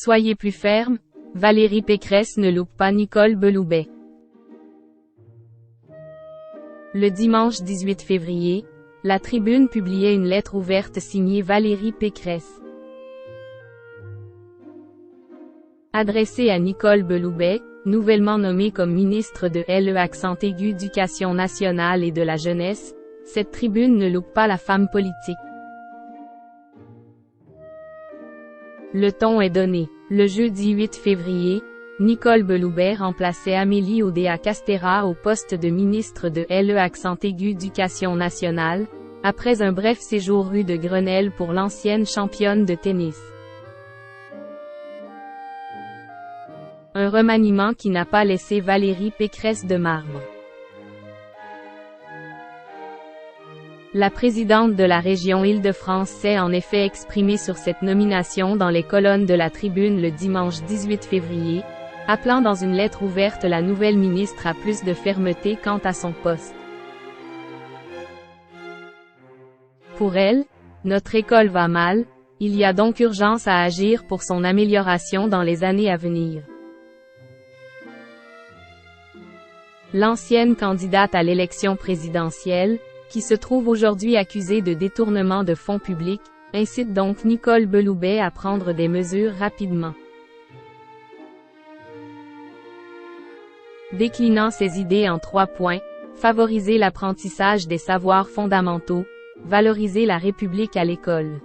Soyez plus ferme, Valérie Pécresse ne loupe pas Nicole Belloubet. Le dimanche 18 février, la Tribune publiait une lettre ouverte signée Valérie Pécresse. Adressée à Nicole Belloubet, nouvellement nommée comme ministre de l'Éducation nationale et de la jeunesse, cette tribune ne loupe pas la femme politique. Le ton est donné. Le jeudi 8 février, Nicole Belloubet remplaçait Amélie Oudéa-Castéra au poste de ministre de l'Éducation nationale, après un bref séjour rue de Grenelle pour l'ancienne championne de tennis. Un remaniement qui n'a pas laissé Valérie Pécresse de marbre. La présidente de la région Île-de-France s'est en effet exprimée sur cette nomination dans les colonnes de la Tribune le dimanche 18 février, appelant dans une lettre ouverte la nouvelle ministre à plus de fermeté quant à son poste. Pour elle, notre école va mal, il y a donc urgence à agir pour son amélioration dans les années à venir. L'ancienne candidate à l'élection présidentielle, qui se trouve aujourd'hui accusée de détournement de fonds publics, incite donc Nicole Belloubet à prendre des mesures rapidement. Déclinant ses idées en 3 points, favoriser l'apprentissage des savoirs fondamentaux, valoriser la République à l'école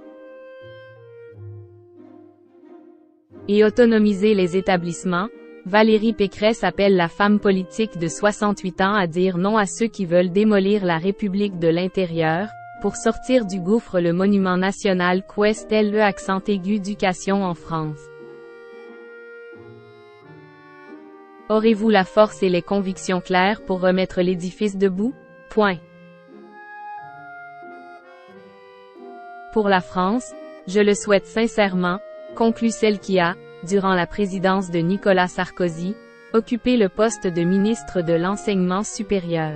et autonomiser les établissements, Valérie Pécresse appelle la femme politique de 68 ans à dire non à ceux qui veulent démolir la République de l'intérieur, pour sortir du gouffre le monument national qu'est l'Éducation en France. Aurez-vous la force et les convictions claires pour remettre l'édifice debout? Point. Pour la France, je le souhaite sincèrement, conclut celle qui a, durant la présidence de Nicolas Sarkozy, occupé le poste de ministre de l'Enseignement supérieur.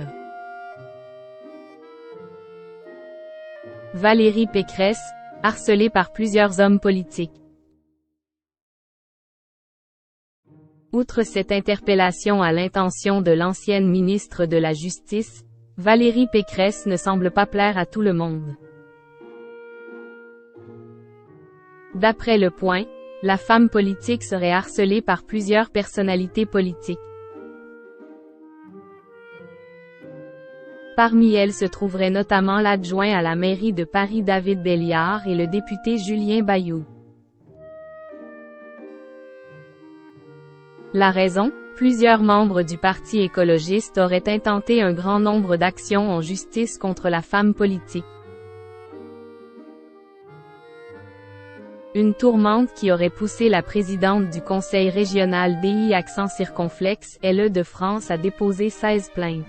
Valérie Pécresse, harcelée par plusieurs hommes politiques. Outre cette interpellation à l'intention de l'ancienne ministre de la Justice, Valérie Pécresse ne semble pas plaire à tout le monde. D'après Le Point, la femme politique serait harcelée par plusieurs personnalités politiques. Parmi elles se trouveraient notamment l'adjoint à la mairie de Paris David Belliard et le député Julien Bayou. La raison? Plusieurs membres du Parti écologiste auraient intenté un grand nombre d'actions en justice contre la femme politique. Une tourmente qui aurait poussé la présidente du Conseil régional DI Accent Circonflexe, LE de France à déposer 16 plaintes.